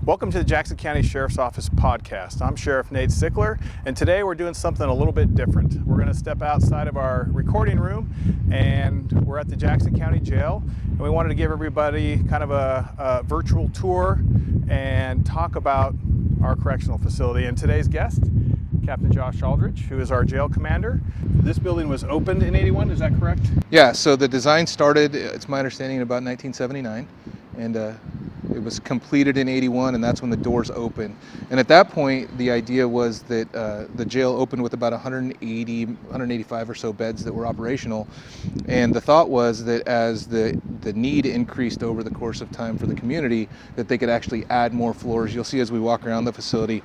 Welcome to the Jackson County Sheriff's Office podcast. I'm Sheriff Nate Sickler, and today we're doing something a little bit different. We're going to step outside of our recording room, and we're at the Jackson County Jail, and we wanted to give everybody kind of a virtual tour and talk about our correctional facility. And today's guest, Captain Josh Aldrich, who is our jail commander. This building was opened in '81, is that correct? Yeah, so the design started, it's my understanding, in about 1979, and it was completed in '81, and that's when the doors opened. And at that point, the idea was that the jail opened with about 185 or so beds that were operational. And the thought was that as the need increased over the course of time for the community, that they could actually add more floors. You'll see as we walk around the facility,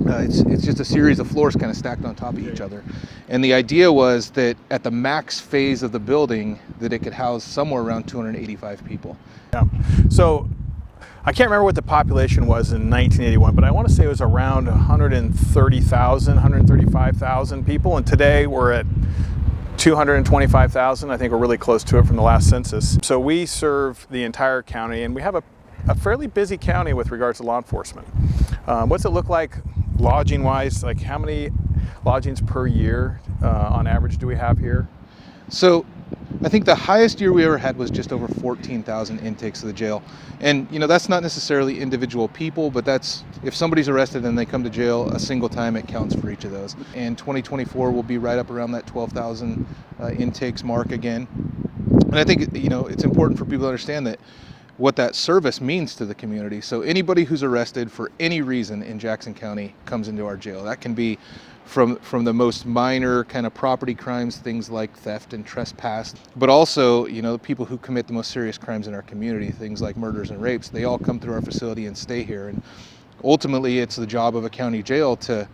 it's just a series of floors kind of stacked on top of each other. And the idea was that at the max phase of the building, that it could house somewhere around 285 people. Yeah. So I can't remember what the population was in 1981, but I want to say it was around 130,000, 135,000 people. And today we're at 225,000. I think we're really close to it from the last census. So we serve the entire county, and we have a fairly busy county with regards to law enforcement. What's it look like lodging-wise? Like how many lodgings per year on average do we have here? So I think the highest year we ever had was just over 14,000 intakes to the jail. And that's not necessarily individual people, but that's, if somebody's arrested and they come to jail a single time, it counts for each of those. And 2024 will be right up around that 12,000 intakes mark again. And I think, it's important for people to understand that what that service means to the community. So anybody who's arrested for any reason in Jackson County comes into our jail. That can be from the most minor kind of property crimes, things like theft and trespass, but also, the people who commit the most serious crimes in our community, things like murders and rapes, they all come through our facility and stay here. And ultimately, it's the job of a county jail to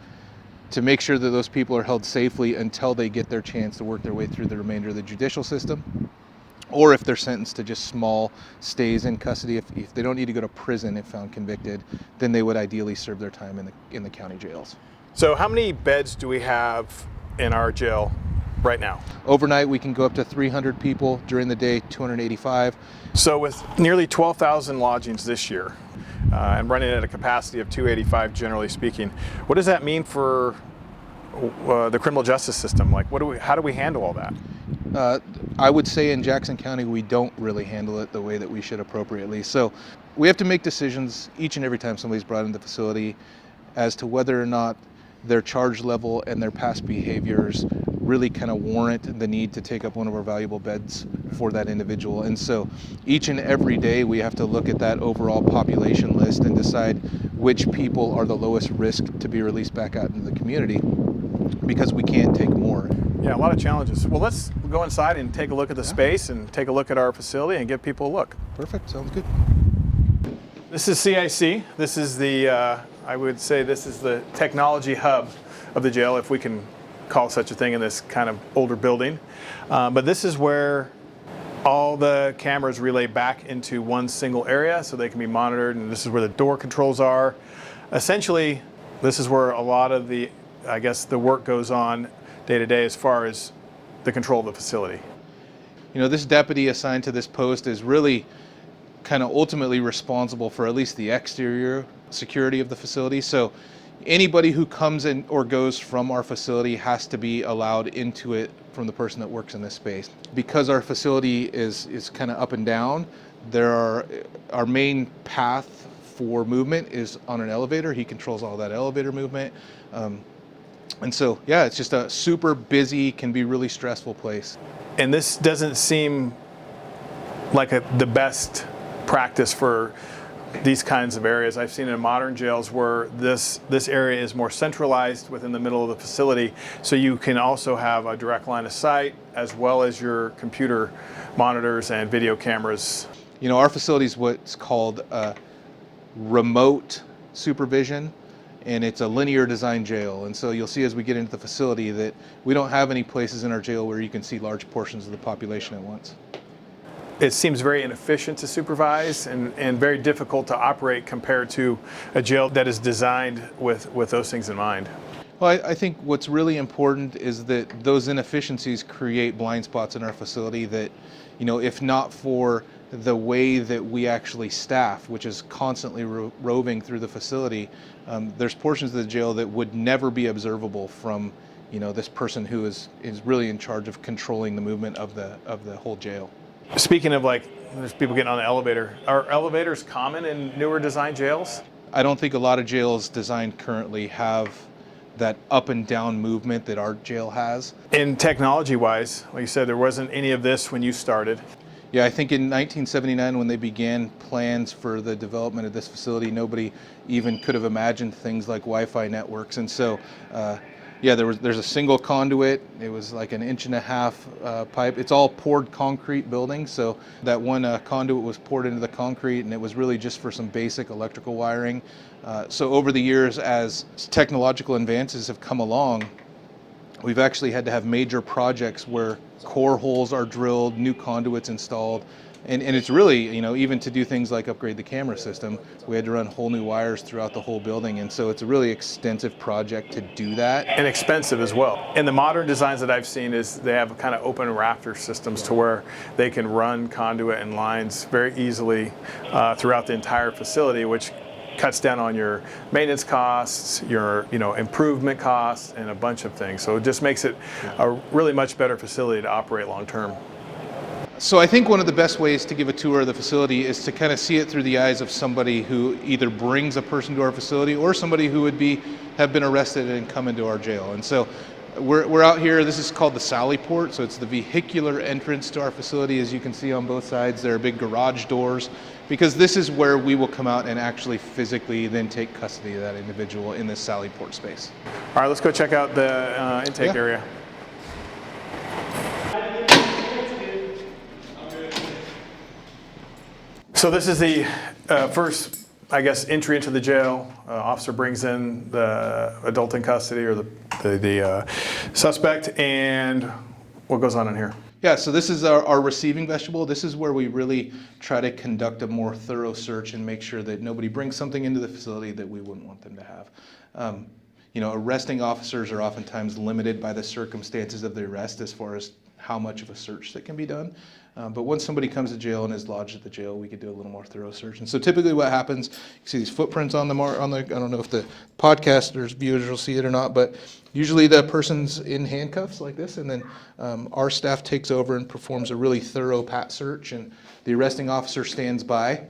make sure that those people are held safely until they get their chance to work their way through the remainder of the judicial system. Or if they're sentenced to just small stays in custody, if they don't need to go to prison if found convicted, then they would ideally serve their time in the county jails. So how many beds do we have in our jail right now? Overnight, we can go up to 300 people. During the day, 285. So with nearly 12,000 lodgings this year, and running at a capacity of 285, generally speaking, what does that mean for the criminal justice system? Like, how do we handle all that? I would say in Jackson County, we don't really handle it the way that we should appropriately. So we have to make decisions each and every time somebody's brought into the facility as to whether or not their charge level and their past behaviors really kind of warrant the need to take up one of our valuable beds for that individual. And so each and every day we have to look at that overall population list and decide which people are the lowest risk to be released back out into the community, because we can't take more. Yeah, a lot of challenges. Well, let's go inside and take a look at the space and take a look at our facility and give people a look. Perfect, sounds good. This is CIC. This is I would say this is the technology hub of the jail, if we can call such a thing in this kind of older building. But this is where all the cameras relay back into one single area so they can be monitored, and this is where the door controls are. Essentially, this is where a lot of the work goes on day to day as far as the control of the facility. This deputy assigned to this post is really kind of ultimately responsible for at least the exterior security of the facility. So anybody who comes in or goes from our facility has to be allowed into it from the person that works in this space. Because our facility is kind of up and down, our main path for movement is on an elevator. He controls all that elevator movement. And so, yeah, it's just a super busy, can be really stressful place. And this doesn't seem like the best practice for these kinds of areas. I've seen in modern jails where this area is more centralized within the middle of the facility, so you can also have a direct line of sight as well as your computer monitors and video cameras. Our facility is what's called remote supervision, and it's a linear design jail. And so you'll see as we get into the facility that we don't have any places in our jail where you can see large portions of the population at once. It seems very inefficient to supervise and very difficult to operate compared to a jail that is designed with those things in mind. Well, I think what's really important is that those inefficiencies create blind spots in our facility that, if not for the way that we actually staff, which is constantly roving through the facility, there's portions of the jail that would never be observable from, this person who is really in charge of controlling the movement of the whole jail. Speaking of there's people getting on the elevator. Are elevators common in newer design jails? I don't think a lot of jails designed currently have that up and down movement that our jail has. In technology-wise, like you said, there wasn't any of this when you started. Yeah, I think in 1979 when they began plans for the development of this facility, nobody even could have imagined things like Wi-Fi networks. And so, there's a single conduit. It was like an 1.5-inch pipe. It's all poured concrete building, so that one conduit was poured into the concrete, and it was really just for some basic electrical wiring. So over the years, as technological advances have come along, we've actually had to have major projects where core holes are drilled, new conduits installed, and it's really, even to do things like upgrade the camera system, we had to run whole new wires throughout the whole building, and so it's a really extensive project to do that. And expensive as well. And the modern designs that I've seen is they have kind of open rafter systems to where they can run conduit and lines very easily throughout the entire facility, which cuts down on your maintenance costs, your improvement costs, and a bunch of things. So it just makes it a really much better facility to operate long term. So I think one of the best ways to give a tour of the facility is to kind of see it through the eyes of somebody who either brings a person to our facility or somebody who have been arrested and come into our jail. And so we're out here. This is called the Sally Port. So it's the vehicular entrance to our facility. As you can see on both sides, there are big garage doors, because this is where we will come out and actually physically then take custody of that individual in this Sally Port space. All right, let's go check out the intake area. So this is the first, entry into the jail. Officer brings in the adult in custody or the suspect, and what goes on in here? Yeah, so this is our receiving vestibule. This is where we really try to conduct a more thorough search and make sure that nobody brings something into the facility that we wouldn't want them to have. Arresting officers are oftentimes limited by the circumstances of the arrest as far as how much of a search that can be done. But once somebody comes to jail and is lodged at the jail, we could do a little more thorough search. And so typically what happens, you see these footprints on the I don't know if the podcasters, viewers will see it or not, but usually the person's in handcuffs like this, and then our staff takes over and performs a really thorough pat search, and the arresting officer stands by.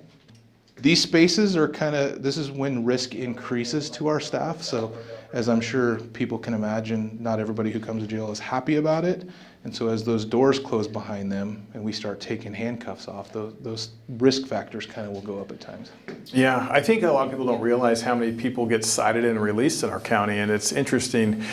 These spaces are this is when risk increases to our staff. So as I'm sure people can imagine, not everybody who comes to jail is happy about it. And so as those doors close behind them and we start taking handcuffs off, those risk factors kind of will go up at times. Yeah, I think a lot of people don't realize how many people get cited and released in our county. And it's interesting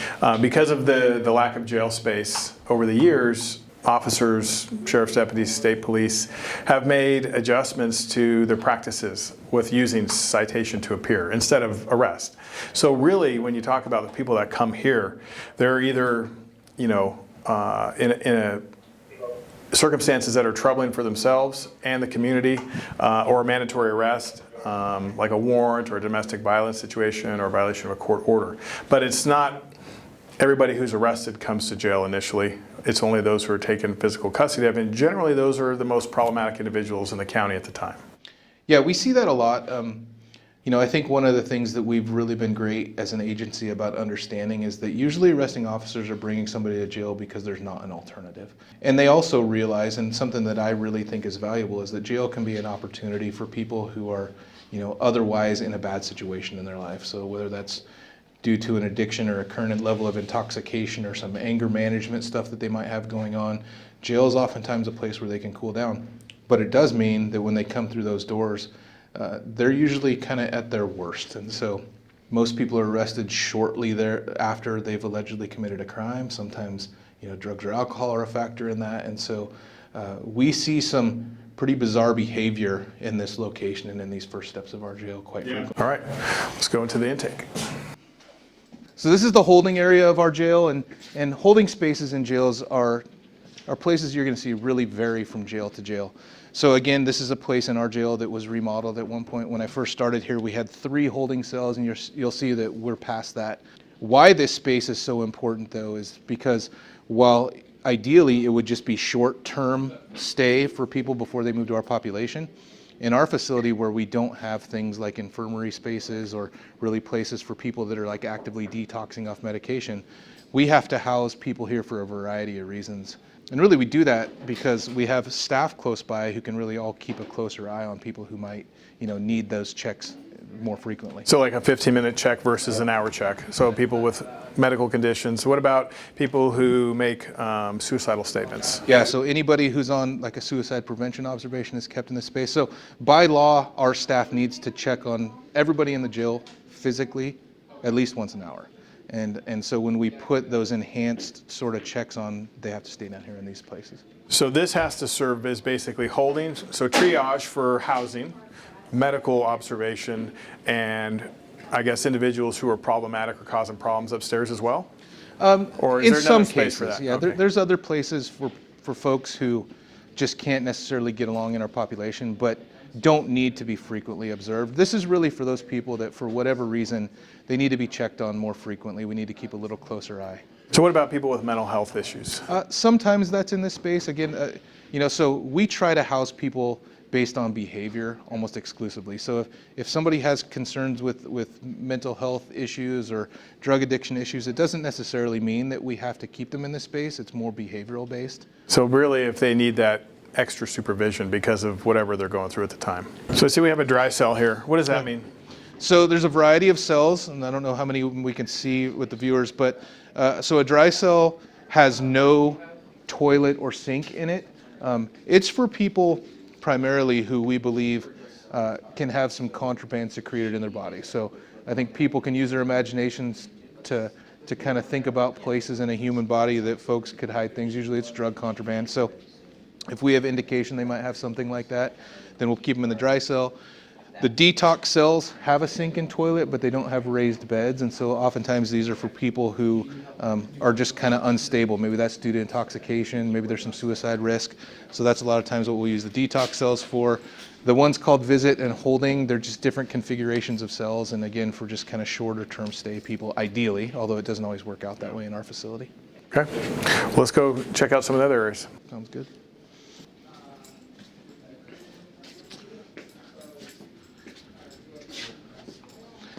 because of the lack of jail space over the years. Officers, sheriff's deputies, state police have made adjustments to their practices with using citation to appear instead of arrest. So really, when you talk about the people that come here, they're either, in circumstances that are troubling for themselves and the community, or a mandatory arrest, like a warrant or a domestic violence situation or a violation of a court order. But it's not everybody who's arrested comes to jail initially. It's only those who are taken physical custody of, and generally those are the most problematic individuals in the county at the time. Yeah, we see that a lot. I think one of the things that we've really been great as an agency about understanding is that usually arresting officers are bringing somebody to jail because there's not an alternative. And they also realize, and something that I really think is valuable, is that jail can be an opportunity for people who are, otherwise in a bad situation in their life. So whether that's due to an addiction or a current level of intoxication or some anger management stuff that they might have going on, jail is oftentimes a place where they can cool down. But it does mean that when they come through those doors, they're usually kind of at their worst. And so most people are arrested shortly thereafter they've allegedly committed a crime. Sometimes, drugs or alcohol are a factor in that. And so we see some pretty bizarre behavior in this location and in these first steps of our jail quite frequently. All right, let's go into the intake. So this is the holding area of our jail, and holding spaces in jails are places you're going to see really vary from jail to jail. So again, this is a place in our jail that was remodeled at one point. When I first started here, we had 3 holding cells, and you'll see that we're past that. Why this space is so important, though, is because while ideally, it would just be short-term stay for people before they move to our population. In our facility, where we don't have things like infirmary spaces or really places for people that are like actively detoxing off medication, we have to house people here for a variety of reasons. And really we do that because we have staff close by who can really all keep a closer eye on people who might, need those checks more frequently. So like a 15-minute check versus an hour check. So people with medical conditions. What about people who make suicidal statements? Yeah, so anybody who's on like a suicide prevention observation is kept in this space. So by law, our staff needs to check on everybody in the jail physically at least once an hour. And so when we put those enhanced sort of checks on, they have to stay down here in these places. So this has to serve as basically holding, so triage for housing, medical observation, and I guess individuals who are problematic or causing problems upstairs as well? Or is in there some another space for cases, that? yeah. Okay. There's other places for folks who just can't necessarily get along in our population, but don't need to be frequently observed. This is really for those people that, for whatever reason, they need to be checked on more frequently. We need to keep a little closer eye. So what about people with mental health issues? Sometimes that's in this space. Again, so we try to house people based on behavior almost exclusively. So if somebody has concerns with mental health issues or drug addiction issues, it doesn't necessarily mean that we have to keep them in this space. It's more behavioral based. So really, if they need that extra supervision because of whatever they're going through at the time. So I see we have a dry cell here. What does that mean? So there's a variety of cells, and I don't know how many we can see with the viewers, but so a dry cell has no toilet or sink in it. It's for people primarily who we believe can have some contraband secreted in their body. So I think people can use their imaginations to kind of think about places in a human body that folks could hide things. Usually it's drug contraband. So if we have indication they might have something like that, then we'll keep them in the dry cell. The detox cells have a sink and toilet, but they don't have raised beds, and so oftentimes these are for people who are just kind of unstable. Maybe that's due to intoxication, maybe there's some suicide risk. So that's a lot of times what we'll use the detox cells for. The ones called visit and holding, they're just different configurations of cells, and again, for just kind of shorter term stay people, ideally, although it doesn't always work out that way in our facility. Okay. Well, let's go check out some of the other areas. Sounds good.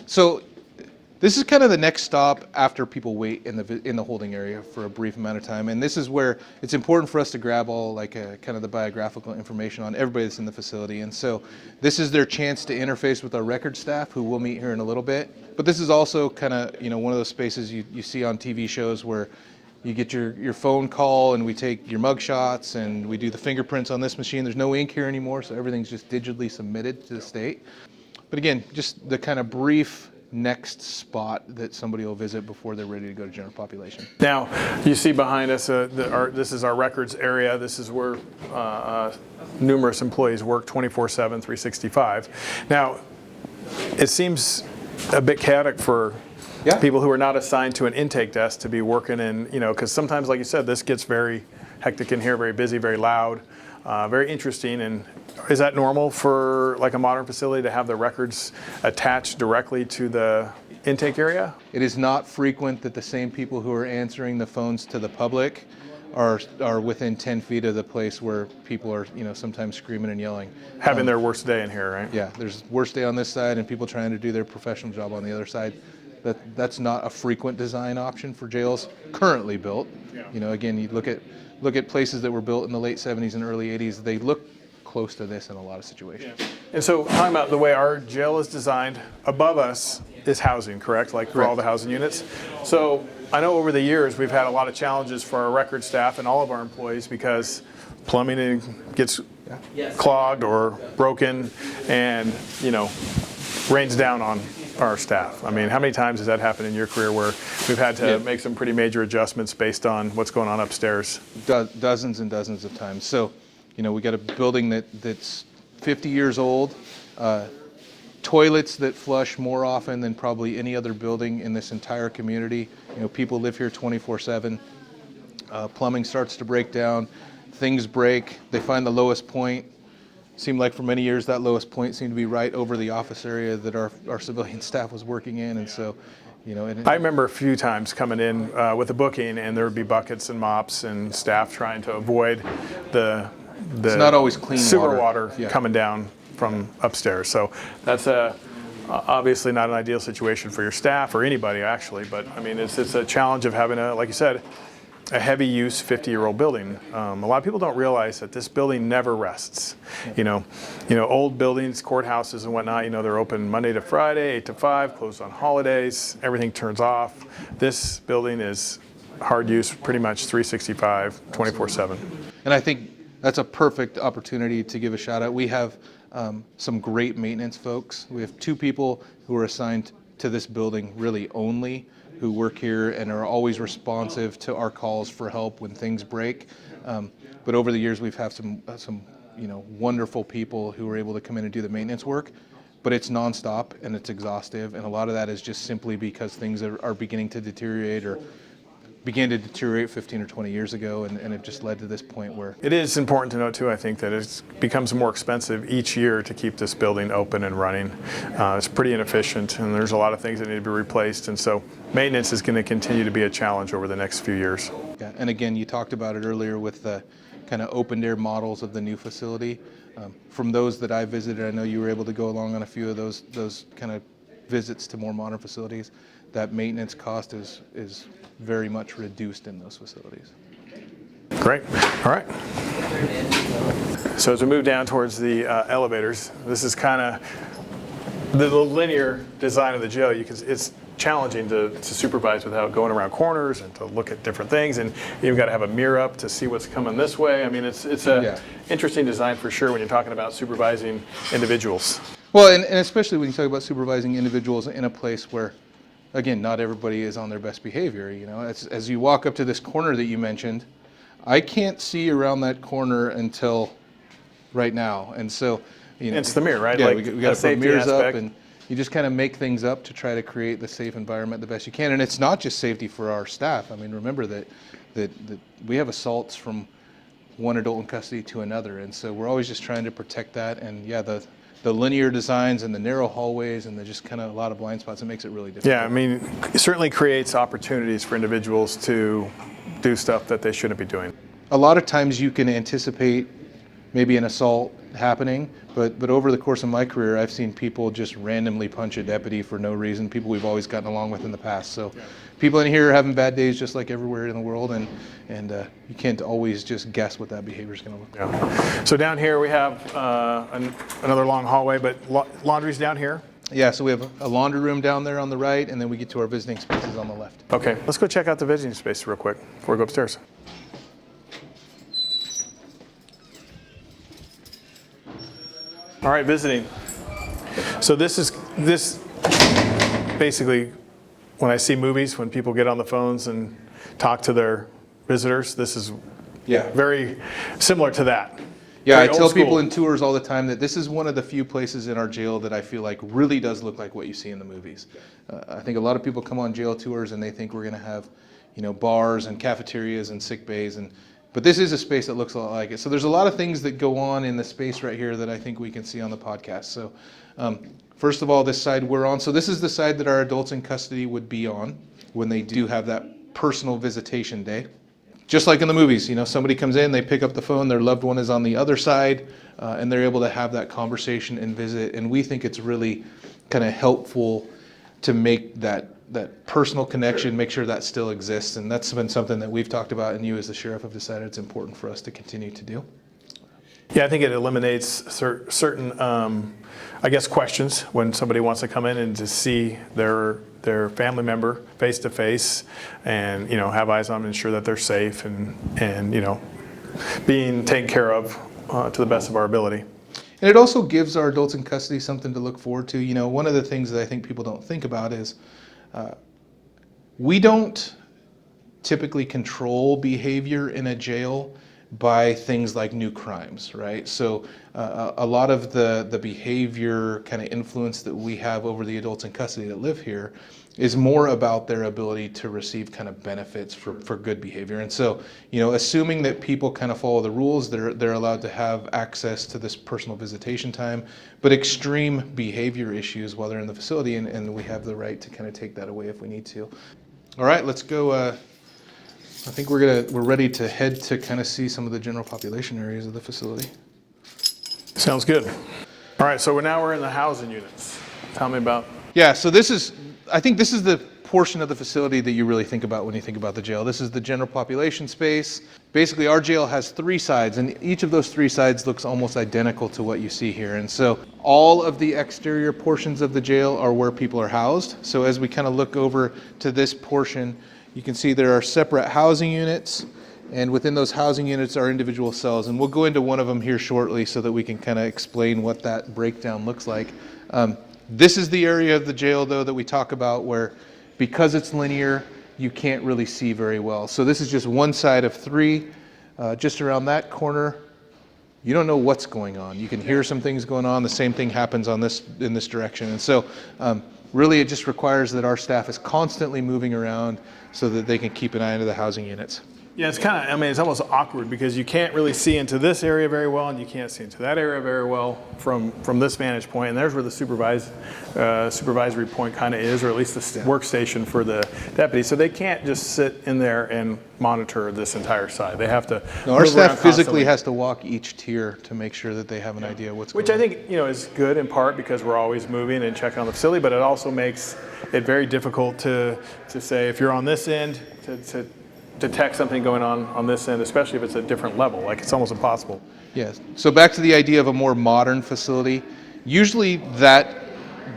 So this is kind of the next stop after people wait in the holding area for a brief amount of time, and this is where it's important for us to grab all kind of the biographical information on everybody that's in the facility. And so this is their chance to interface with our record staff, who we'll meet here in a little bit. But this is also kind of one of those spaces you see on TV shows where you get your phone call and we take your mug shots and we do the fingerprints on this machine. There's no ink here anymore, so everything's just digitally submitted to the state. But again, just the kind of brief next spot that somebody will visit before they're ready to go to general population. Now, you see behind us, this is our records area. This is where numerous employees work 24/7, 365. Now, it seems a bit chaotic for people who are not assigned to an intake desk to be working in, because sometimes, like you said, this gets very hectic in here, very busy, very loud, very interesting. And is that normal for like a modern facility to have the records attached directly to the intake area? It is not frequent that the same people who are answering the phones to the public are within 10 feet of the place where people are, sometimes screaming and yelling. Having their worst day in here, right? Yeah, there's worst day on this side and people trying to do their professional job on the other side. That's not a frequent design option for jails currently built. Yeah. Again, you look at places that were built in the late 70s and early 80s, they look close to this in a lot of situations. Yeah. And so talking about the way our jail is designed, above us is housing, correct? Like for all the housing units. So I know over the years we've had a lot of challenges for our record staff and all of our employees because plumbing gets clogged or broken and, rains down on our staff. I mean, how many times has that happened in your career where we've had to make some pretty major adjustments based on what's going on upstairs? Dozens and dozens of times. So, we got a building that's 50 years old, toilets that flush more often than probably any other building in this entire community. People live here 24/7. Plumbing starts to break down, things break, they find the lowest point, seemed like for many years that lowest point seemed to be right over the office area that our civilian staff was working in, and so, you know. I remember a few times coming in with a booking, and there would be buckets and mops and staff trying to avoid the it's not always clean sewer water Yeah. coming down from upstairs. So that's obviously not an ideal situation for your staff or anybody actually, but I mean it's a challenge of having like you said, a heavy use 50-year-old building. A lot of people don't realize that this building never rests. You know, old buildings, courthouses and whatnot, you know, they're open Monday to Friday, 8 to 5, closed on holidays, everything turns off. This building is hard use pretty much 365, 24/7. And I think that's a perfect opportunity to give a shout out. We have some great maintenance folks. We have 2 people who are assigned to this building really only, who work here and are always responsive to our calls for help when things break. But over the years, we've had some wonderful people who are able to come in and do the maintenance work. But it's nonstop and it's exhaustive, and a lot of that is just simply because things are beginning to deteriorate or began to deteriorate 15 or 20 years ago, and it just led to this point where... It is important to note too, I think, that it becomes more expensive each year to keep this building open and running. It's pretty inefficient, and there's a lot of things that need to be replaced, and so maintenance is going to continue to be a challenge over the next few years. Yeah, and again, you talked about it earlier with the kind of open-air models of the new facility. From those that I visited, I know you were able to go along on a few of those kind of visits to more modern facilities. That maintenance cost is very much reduced in those facilities. Great. All right. So as we move down towards the elevators, this is kind of the linear design of the jail. It's challenging to supervise without going around corners and to look at different things, and you've got to have a mirror up to see what's coming this way. I mean, it's a interesting design for sure when you're talking about supervising individuals. Well, and especially when you talk about supervising individuals in a place where, again, not everybody is on their best behavior. You know, as you walk up to this corner that you mentioned, I can't see around that corner until right now, and so it's the mirror, right? Yeah, like we got to put mirrors up, and you just kind of make things up to try to create the safe environment the best you can. And it's not just safety for our staff. I mean, remember that we have assaults from one adult in custody to another, and so we're always just trying to protect that. And yeah, the linear designs and the narrow hallways and the just kind of a lot of blind spots, it makes it really difficult. Yeah, I mean, it certainly creates opportunities for individuals to do stuff that they shouldn't be doing. A lot of times you can anticipate maybe an assault happening, but over the course of my career, I've seen people just randomly punch a deputy for no reason, people we've always gotten along with in the past. So people in here are having bad days just like everywhere in the world, and you can't always just guess what that behavior is going to look like. Yeah. So down here we have another long hallway, but laundry's down here. Yeah, so we have a laundry room down there on the right, and then we get to our visiting spaces on the left. Okay, let's go check out the visiting space real quick before we go upstairs. All right, visiting. So this basically, when I see movies, when people get on the phones and talk to their visitors, this is very similar to that. Yeah, Very I tell old school. people in tours all the time that this is one of the few places in our jail that I feel like really does look like what you see in the movies. I think a lot of people come on jail tours and they think we're going to have, bars and cafeterias and sick bays, but this is a space that looks a lot like it. So there's a lot of things that go on in the space right here that I think we can see on the podcast. So first of all, this side we're on. So this is the side that our adults in custody would be on when they do have that personal visitation day. Just like in the movies, somebody comes in, they pick up the phone, their loved one is on the other side, and they're able to have that conversation and visit. And we think it's really kind of helpful to make that personal connection, make sure that still exists. And that's been something that we've talked about, and you as the sheriff have decided it's important for us to continue to do. Yeah, I think it eliminates certain, questions when somebody wants to come in and to see their family member face to face, and have eyes on them, ensure that they're safe and being taken care of to the best of our ability. And it also gives our adults in custody something to look forward to. One of the things that I think people don't think about is we don't typically control behavior in a jail. by things like new crimes, right? So a lot of the behavior kind of influence that we have over the adults in custody that live here is more about their ability to receive kind of benefits for good behavior. And so, assuming that people kind of follow the rules, they're allowed to have access to this personal visitation time, but extreme behavior issues while they're in the facility, and we have the right to kind of take that away if we need to. All right, let's go. I think we're ready to head to kind of see some of the general population areas of the facility. Sounds good. All right, so now we're in the housing units. Tell me about. Yeah, so I think this is the portion of the facility that you really think about when you think about the jail. This is the general population space. Basically, our jail has 3 sides, and each of those 3 sides looks almost identical to what you see here. And so all of the exterior portions of the jail are where people are housed. So as we kind of look over to this portion, you can see there are separate housing units, and within those housing units are individual cells. And we'll go into one of them here shortly so that we can kind of explain what that breakdown looks like. This is the area of the jail, though, that we talk about where, because it's linear, you can't really see very well. So this is just one side of 3. Just around that corner, you don't know what's going on. You can hear some things going on. The same thing happens in this direction. And so really it just requires that our staff is constantly moving around so that they can keep an eye into the housing units. Yeah, it's kind of, it's almost awkward because you can't really see into this area very well, and you can't see into that area very well from this vantage point. And there's where the supervisory point kind of is, or at least the workstation for the deputy. So they can't just sit in there and monitor this entire side. They have to. No, our staff physically has to walk each tier to make sure that they have an idea what's going on. Which I think is good in part because we're always moving and checking on the facility, but it also makes it very difficult to say if you're on this end to detect something going on this end, especially if it's a different level. Like, it's almost impossible. Yes. So back to the idea of a more modern facility. Usually that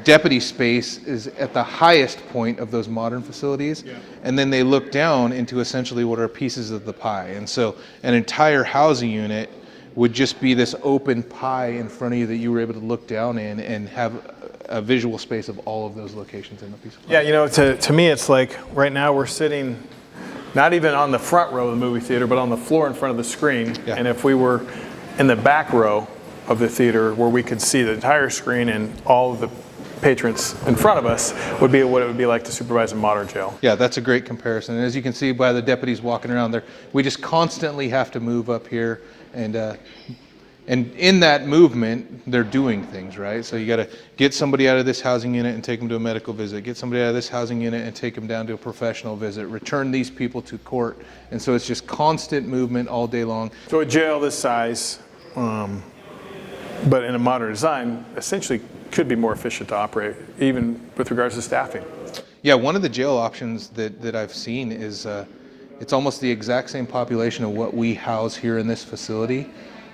deputy space is at the highest point of those modern facilities, and then they look down into essentially what are pieces of the pie. And so an entire housing unit would just be this open pie in front of you that you were able to look down in and have a visual space of all of those locations in the piece of pie. Yeah, to me it's like right now we're sitting not even on the front row of the movie theater, but on the floor in front of the screen. Yeah. And if we were in the back row of the theater where we could see the entire screen and all of the patrons in front of us, would be what it would be like to supervise a modern jail. Yeah, that's a great comparison. And as you can see by the deputies walking around there, we just constantly have to move up here, and in that movement, they're doing things, right? So you got to get somebody out of this housing unit and take them to a medical visit, get somebody out of this housing unit and take them down to a professional visit, return these people to court. And so it's just constant movement all day long. So a jail this size, but in a modern design, essentially could be more efficient to operate, even with regards to staffing. Yeah, one of the jail options that I've seen is it's almost the exact same population of what we house here in this facility.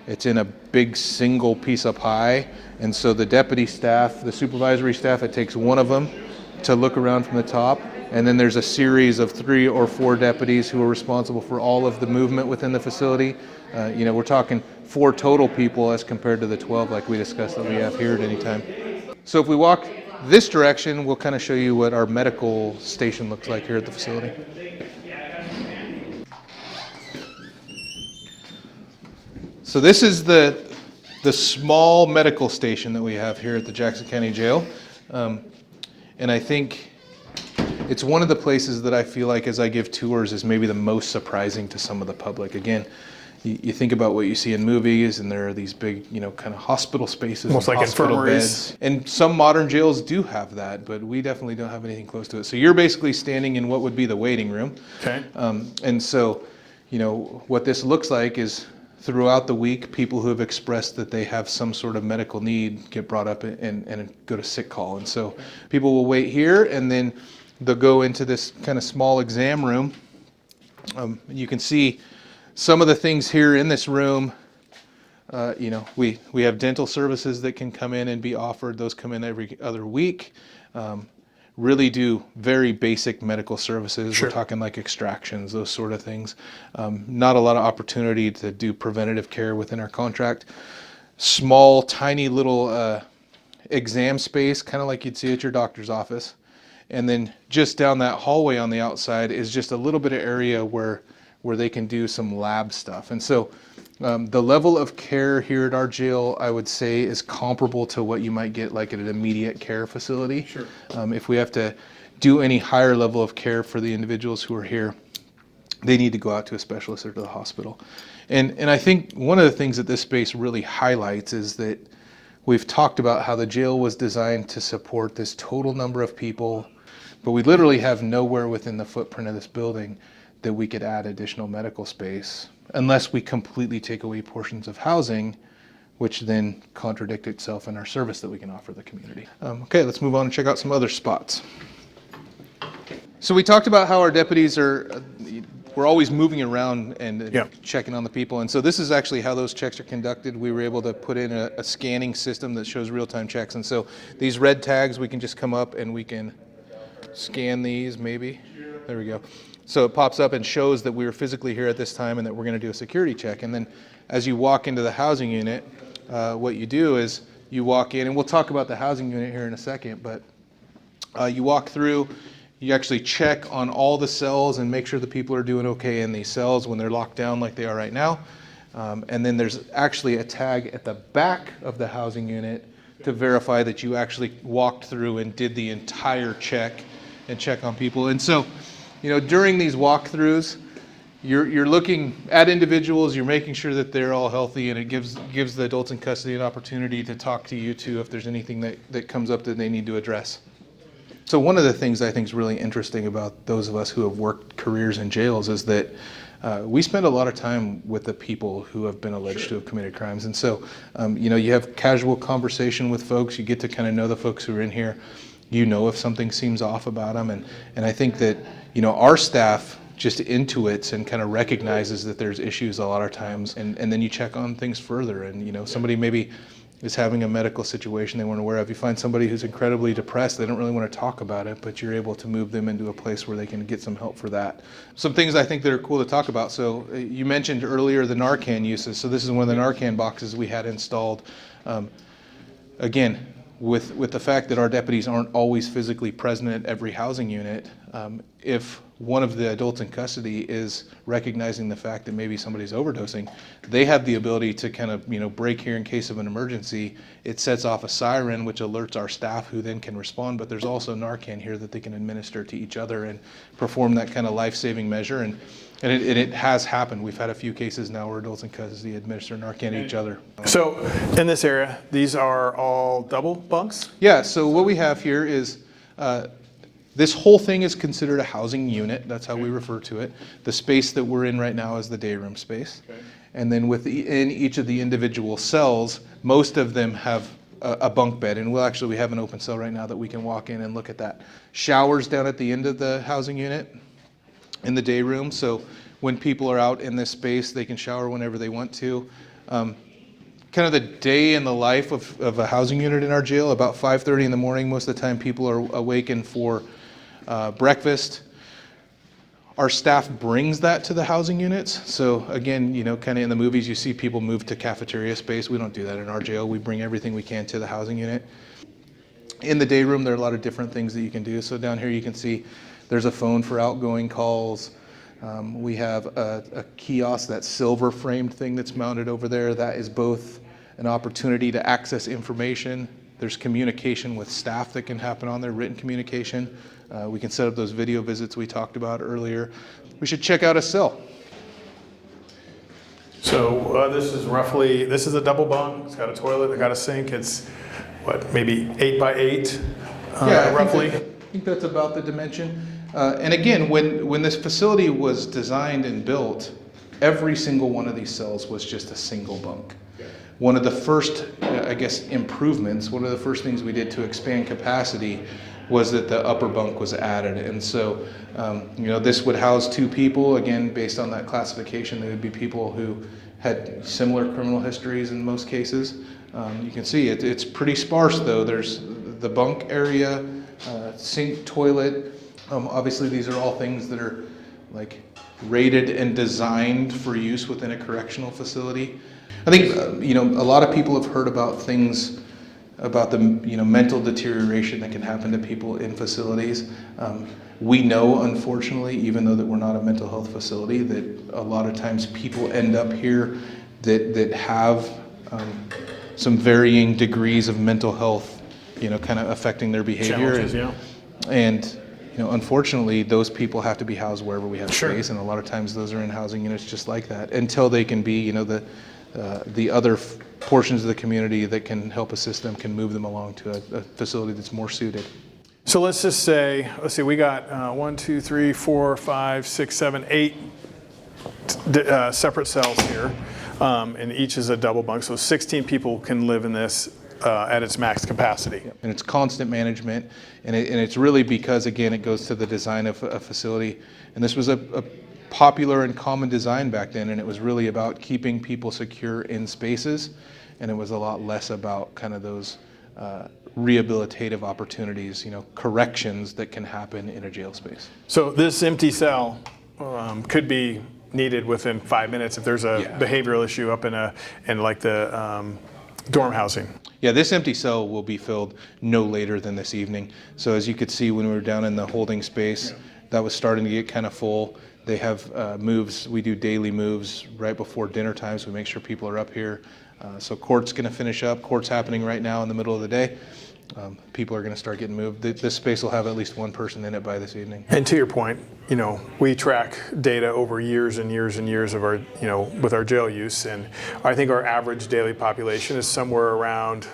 It's in a big single piece of pie, and so the deputy staff, the supervisory staff, it takes one of them to look around from the top, and then there's a series of 3 or 4 deputies who are responsible for all of the movement within the facility. We're talking 4 total people as compared to the 12 like we discussed that we have here at any time. So if we walk this direction, we'll kind of show you what our medical station looks like here at the facility. So this is the small medical station that we have here at the Jackson County Jail. And I think it's one of the places that I feel like as I give tours is maybe the most surprising to some of the public. Again, you think about what you see in movies, and there are these big, kind of hospital spaces, almost like hospital infirmaries. beds. And some modern jails do have that, but we definitely don't have anything close to it. So you're basically standing in what would be the waiting room. Okay. And so, what this looks like is throughout the week, people who have expressed that they have some sort of medical need get brought up and go to sick call. And so people will wait here, and then they'll go into this kind of small exam room. You can see some of the things here in this room. We have dental services that can come in and be offered. Those come in every other week. Really do very basic medical services. Sure. We're talking like extractions, those sort of things. Not a lot of opportunity to do preventative care within our contract. Small, tiny little exam space, kind of like you'd see at your doctor's office. And then just down that hallway on the outside is just a little bit of area where where they can do some lab stuff. And so the level of care here at our jail, I would say, is comparable to what you might get like at an immediate care facility. Sure. If we have to do any higher level of care for the individuals who are here, they need to go out to a specialist or to the hospital. And I think one of the things that this space really highlights is that we've talked about how the jail was designed to support this total number of people, but we literally have nowhere within the footprint of this building that we could add additional medical space unless we completely take away portions of housing, which then contradict itself in our service that we can offer the community. Okay, let's move on and check out some other spots. So we talked about how our deputies we're always moving around and checking on the people. And so this is actually how those checks are conducted. We were able to put in a scanning system that shows real-time checks. And so these red tags, we can just come up and we can scan these maybe. There we go. So it pops up and shows that we were physically here at this time and that we're going to do a security check. And then as you walk into the housing unit, what you do is you walk in, and we'll talk about the housing unit here in a second, but you walk through. You actually check on all the cells and make sure the people are doing okay in these cells when they're locked down like they are right now. And then there's actually a tag at the back of the housing unit to verify that you actually walked through and did the entire check and check on people. And so, during these walkthroughs, you're looking at individuals, you're making sure that they're all healthy, and it gives the adults in custody an opportunity to talk to you too if there's anything that comes up that they need to address. So one of the things I think is really interesting about those of us who have worked careers in jails is that we spend a lot of time with the people who have been alleged to have committed crimes. And so, you have casual conversation with folks, you get to kind of know the folks who are in here, if something seems off about them. And I think that, our staff just intuits and kind of recognizes that there's issues a lot of times. And then you check on things further. And, somebody maybe is having a medical situation they weren't aware of. You find somebody who's incredibly depressed, they don't really want to talk about it, but you're able to move them into a place where they can get some help for that. Some things I think that are cool to talk about. So you mentioned earlier the Narcan uses. So this is one of the Narcan boxes we had installed. Again, with the fact that our deputies aren't always physically present at every housing unit, if one of the adults in custody is recognizing the fact that maybe somebody's overdosing, they have the ability to kind of, break here in case of an emergency. It sets off a siren, which alerts our staff who then can respond, but there's also Narcan here that they can administer to each other and perform that kind of life-saving measure. And it has happened. We've had a few cases now where adults in custody administer Narcan to each other. So in this area, these are all double bunks? Yeah, so what we have here is this whole thing is considered a housing unit. That's how we refer to it. The space that we're in right now is the day room space. Okay. And then within each of the individual cells, most of them have a bunk bed. And we have an open cell right now that we can walk in and look at that. Showers down at the end of the housing unit in the day room. So when people are out in this space, they can shower whenever they want to. Kind of the day in the life of a housing unit in our jail, about 5:30 in the morning, most of the time people are awakened for breakfast. Our staff brings that to the housing units. So again, kind of in the movies, you see people move to cafeteria space. We don't do that in our jail. We bring everything we can to the housing unit. In the day room, there are a lot of different things that you can do. So down here you can see there's a phone for outgoing calls. We have a kiosk, that silver framed thing that's mounted over there. That is both an opportunity to access information. There's communication with staff that can happen on there, written communication. We can set up those video visits we talked about earlier. We should check out a cell. So this is a double bunk. It's got a toilet, it's got a sink. It's maybe 8 by 8, roughly? I think that's about the dimension. And again, when this facility was designed and built, every single one of these cells was just a single bunk. One of the first, improvements, one of the first things we did to expand capacity was that the upper bunk was added. And so, this would house 2 people. Again, based on that classification, they would be people who had similar criminal histories in most cases. You can see it's pretty sparse though. There's the bunk area, sink, toilet. Obviously these are all things that are rated and designed for use within a correctional facility. I think, a lot of people have heard about things about the mental deterioration that can happen to people in facilities. We know, unfortunately, even though that we're not a mental health facility, that a lot of times people end up here that have some varying degrees of mental health, kind of affecting their behavior. Challenges, yeah. And unfortunately, those people have to be housed wherever we have Sure. space, and a lot of times those are in housing units just like that until they can be, the other portions of the community that can help assist them can move them along to a facility that's more suited. So let's just say, we got 1, 2, 3, 4, 5, 6, 7, 8 separate cells here, and each is a double bunk. So 16 people can live in this at its max capacity. And it's constant management, and it's really because, again, it goes to the design of a facility. And this was a popular and common design back then, and it was really about keeping people secure in spaces, and it was a lot less about kind of those rehabilitative opportunities, corrections that can happen in a jail space. So this empty cell could be needed within 5 minutes if there's a behavioral issue up in the dorm housing. Yeah, this empty cell will be filled no later than this evening. So as you could see when we were down in the holding space, that was starting to get kind of full. They have moves. We do daily moves right before dinner time, so we make sure people are up here. So court's going to finish up. Court's happening right now in the middle of the day. People are going to start getting moved. This space will have at least one person in it by this evening. And to your point, we track data over years and years and years of our, with our jail use, and I think our average daily population is somewhere around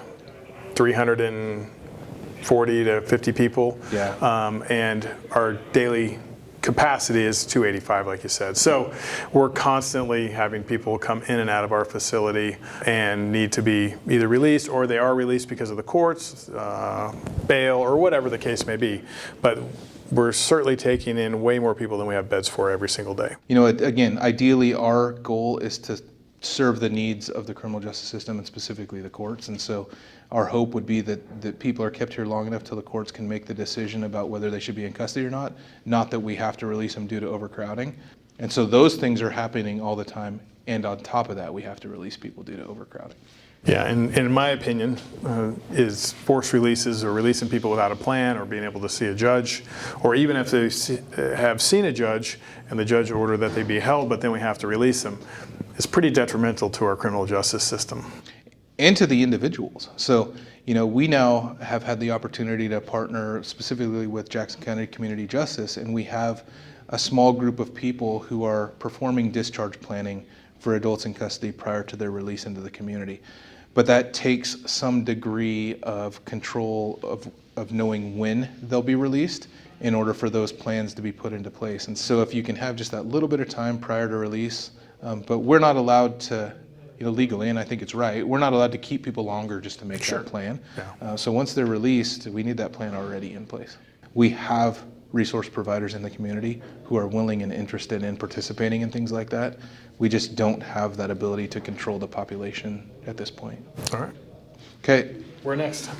340 to 50 people. Yeah. And our daily capacity is 285, like you said. So we're constantly having people come in and out of our facility and need to be either released or they are released because of the courts, bail, or whatever the case may be. But we're certainly taking in way more people than we have beds for every single day. Again, ideally our goal is to serve the needs of the criminal justice system and specifically the courts. And so our hope would be that people are kept here long enough till the courts can make the decision about whether they should be in custody or not that we have to release them due to overcrowding. And so those things are happening all the time. And on top of that, we have to release people due to overcrowding. Yeah, and in my opinion, is forced releases or releasing people without a plan or being able to see a judge, or even if they have seen a judge and the judge ordered that they be held, but then we have to release them, is pretty detrimental to our criminal justice system. And to the individuals. So, we now have had the opportunity to partner specifically with Jackson County Community Justice, and we have a small group of people who are performing discharge planning for adults in custody prior to their release into the community. But that takes some degree of control of knowing when they'll be released in order for those plans to be put into place. And so if you can have just that little bit of time prior to release, but we're not allowed to, legally, and I think it's right, we're not allowed to keep people longer just to make that plan. Yeah. So once they're released, we need that plan already in place. We have resource providers in the community who are willing and interested in participating in things like that. We just don't have that ability to control the population at this point. All right. Okay. Where next?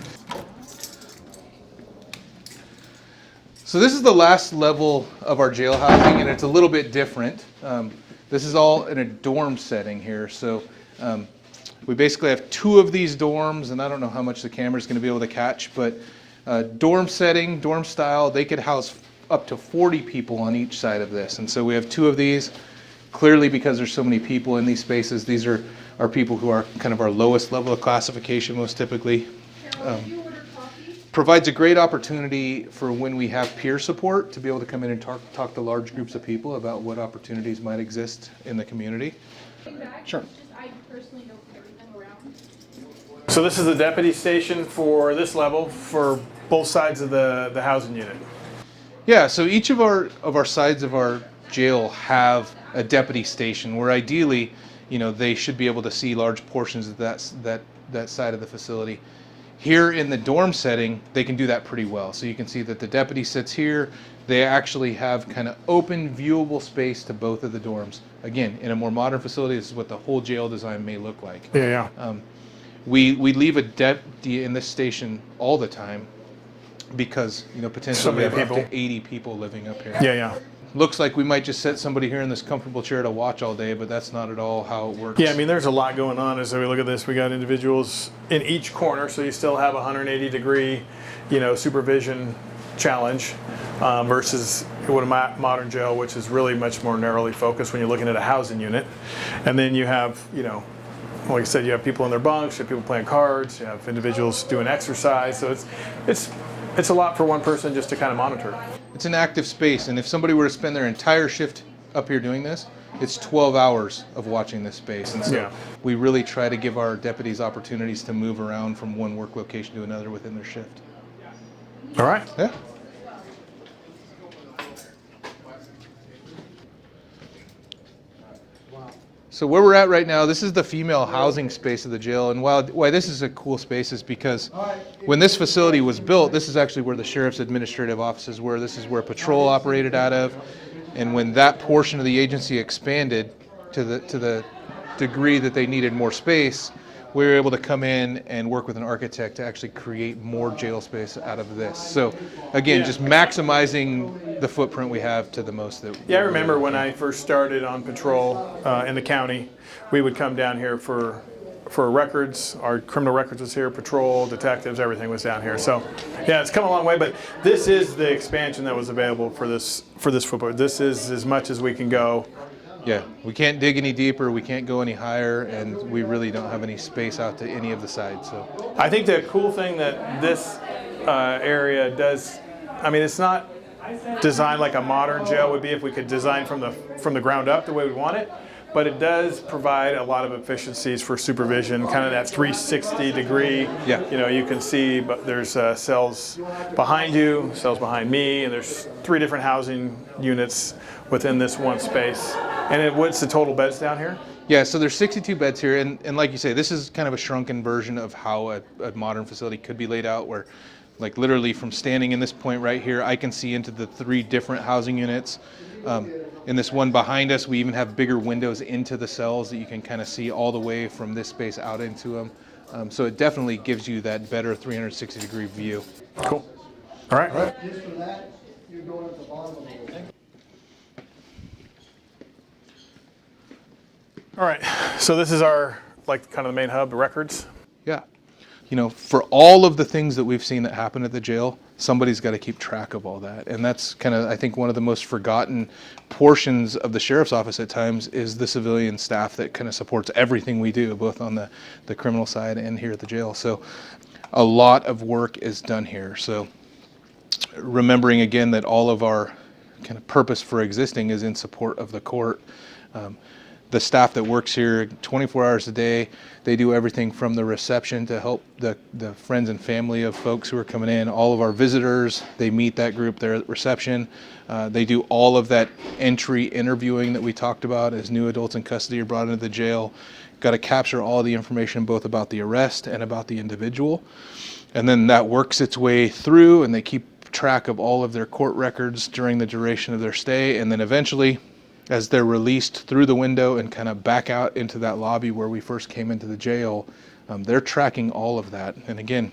So this is the last level of our jail housing, and it's a little bit different. This is all in a dorm setting here. So we basically have 2 of these dorms, and I don't know how much the camera's going to be able to catch, but dorm setting, dorm style, they could house up to 40 people on each side of this. And so we have 2 of these. Clearly, because there's so many people in these spaces, these are people who are kind of our lowest level of classification most typically. Provides a great opportunity for when we have peer support to be able to come in and talk to large groups of people about what opportunities might exist in the community. Sure. I personally don't carry them around. So this is the deputy station for this level for both sides of the housing unit. Yeah, so each of our sides of our jail have a deputy station where ideally, they should be able to see large portions of that side of the facility. Here in the dorm setting, they can do that pretty well. So you can see that the deputy sits here. They actually have kind of open, viewable space to both of the dorms. Again, in a more modern facility, this is what the whole jail design may look like. Yeah. We leave a deputy in this station all the time because potentially we have up to 80 people living up here. Yeah. looks like we might just set somebody here in this comfortable chair to watch all day, but that's not at all how it works. Yeah, I mean, there's a lot going on as we look at this. We got individuals in each corner, so you still have a 180-degree, supervision challenge versus what a modern jail, which is really much more narrowly focused when you're looking at a housing unit. And then you have, like I said, you have people in their bunks, you have people playing cards, you have individuals doing exercise. So it's a lot for one person just to kind of monitor. It's an active space, and if somebody were to spend their entire shift up here doing this, it's 12 hours of watching this space. And so we really try to give our deputies opportunities to move around from one work location to another within their shift. All right. Yeah. So where we're at right now, this is the female housing space of the jail, and why this is a cool space is because when this facility was built, this is actually where the sheriff's administrative offices were. This is where patrol operated out of, and when that portion of the agency expanded to the degree that they needed more space, we were able to come in and work with an architect to actually create more jail space out of this. So again, just maximizing the footprint we have to the most. I remember when I first started on patrol in the county, we would come down here for records. Our criminal records was here, patrol, detectives, everything was down here. So yeah, it's come a long way, but this is the expansion that was available for this footprint. This is as much as we can go. Yeah, we can't dig any deeper, we can't go any higher, and we really don't have any space out to any of the sides. So I think the cool thing that this area does, I mean, it's not designed like a modern jail would be if we could design from the ground up the way we want it, but it does provide a lot of efficiencies for supervision, kind of that 360-degree. Yeah. You can see, but there's cells behind you, cells behind me, and there's 3 different housing units within this one space. And what's the total beds down here? Yeah, so there's 62 beds here, and like you say, this is kind of a shrunken version of how a modern facility could be laid out, where like literally from standing in this point right here, I can see into the 3 different housing units. In this one behind us, we even have bigger windows into the cells that you can kind of see all the way from this space out into them. So it definitely gives you that better 360-degree view. Cool. All right. Just for that, you're going at the bottom of the whole. All right. So this is our kind of the main hub, the records. Yeah. For all of the things that we've seen that happen at the jail, somebody's got to keep track of all that. And that's kind of, I think, one of the most forgotten portions of the sheriff's office at times is the civilian staff that kind of supports everything we do, both on the criminal side and here at the jail. So a lot of work is done here. So remembering again that all of our kind of purpose for existing is in support of the court. The staff that works here 24 hours a day, they do everything from the reception to help the friends and family of folks who are coming in. All of our visitors, they meet that group there at reception. They do all of that entry interviewing that we talked about as new adults in custody are brought into the jail. Got to capture all the information both about the arrest and about the individual. And then that works its way through, and they keep track of all of their court records during the duration of their stay. And then eventually, as they're released through the window and kind of back out into that lobby where we first came into the jail, they're tracking all of that. And again,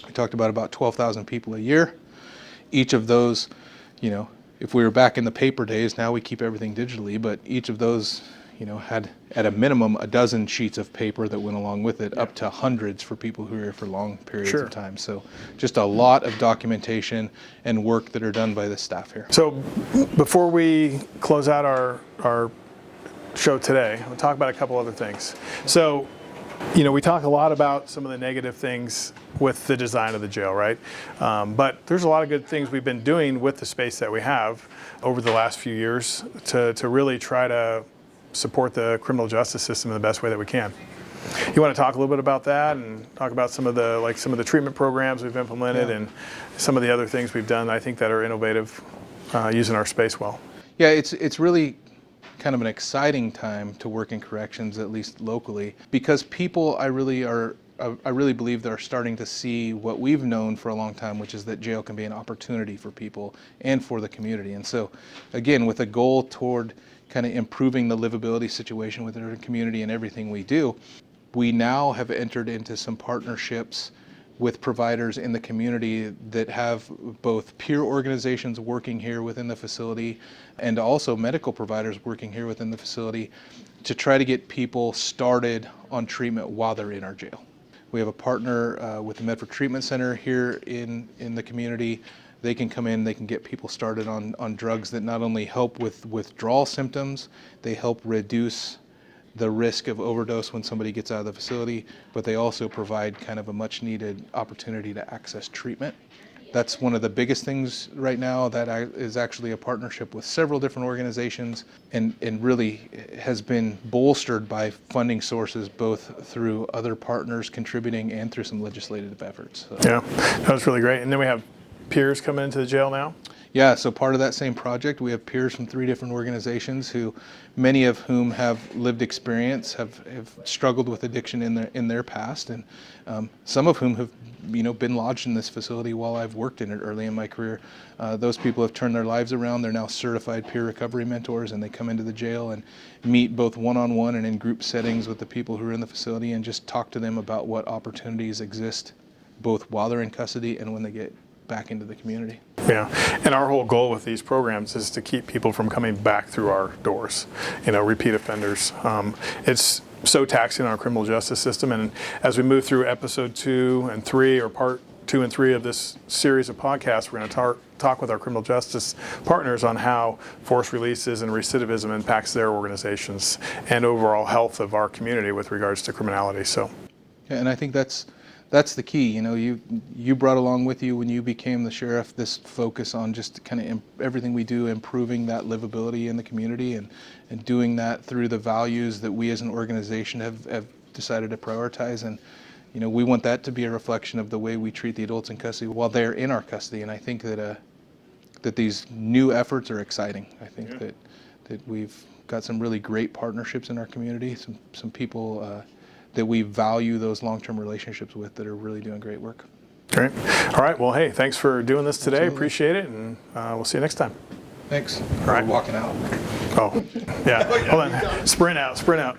we talked about 12,000 people a year. Each of those, if we were back in the paper days, now we keep everything digitally, but each of those, had at a minimum a dozen sheets of paper that went along with it, up to hundreds for people who are here for long periods of time. So just a lot of documentation and work that are done by the staff here. So before we close out our show today, we'll talk about a couple other things. So, we talk a lot about some of the negative things with the design of the jail, right? But there's a lot of good things we've been doing with the space that we have over the last few years to really try to support the criminal justice system in the best way that we can. You want to talk a little bit about that and talk about some of the treatment programs we've implemented and some of the other things we've done, I think, that are innovative using our space well. Yeah, it's really kind of an exciting time to work in corrections, at least locally, because people I really believe they're starting to see what we've known for a long time, which is that jail can be an opportunity for people and for the community. And so again, with a goal toward kind of improving the livability situation within our community and everything we do, we now have entered into some partnerships with providers in the community that have both peer organizations working here within the facility and also medical providers working here within the facility to try to get people started on treatment while they're in our jail. We have a partner with the Medford Treatment Center here in the community. They can come in, they can get people started on drugs that not only help with withdrawal symptoms, they help reduce the risk of overdose when somebody gets out of the facility, but they also provide kind of a much needed opportunity to access treatment. That's one of the biggest things right now. That is actually a partnership with several different organizations and really has been bolstered by funding sources both through other partners contributing and through some legislative efforts. So. Yeah, that was really great. And then we have peers coming into the jail now? Yeah, so part of that same project, we have peers from 3 different organizations who, many of whom have lived experience, have struggled with addiction in their past, and some of whom have been lodged in this facility while I've worked in it early in my career. Those people have turned their lives around. They're now certified peer recovery mentors, and they come into the jail and meet both one-on-one and in group settings with the people who are in the facility and just talk to them about what opportunities exist both while they're in custody and when they get back into the community. Yeah, and our whole goal with these programs is to keep people from coming back through our doors, repeat offenders. It's so taxing on our criminal justice system, and as we move through episode 2 and 3, or part 2 and 3 of this series of podcasts, we're going to talk with our criminal justice partners on how forced releases and recidivism impacts their organizations and overall health of our community with regards to criminality. So, yeah, and I think that's the key. You brought along with you when you became the sheriff this focus on just kind of everything we do, improving that livability in the community and doing that through the values that we as an organization have decided to prioritize. And we want that to be a reflection of the way we treat the adults in custody while they're in our custody. And I think that these new efforts are exciting. I think that we've got some really great partnerships in our community, some people that we value those long-term relationships with that are really doing great work. Great. All right. Well, hey, thanks for doing this today. Absolutely. Appreciate it, and we'll see you next time. Thanks. All right. We're walking out. Oh, yeah. Hold on. Sprint out.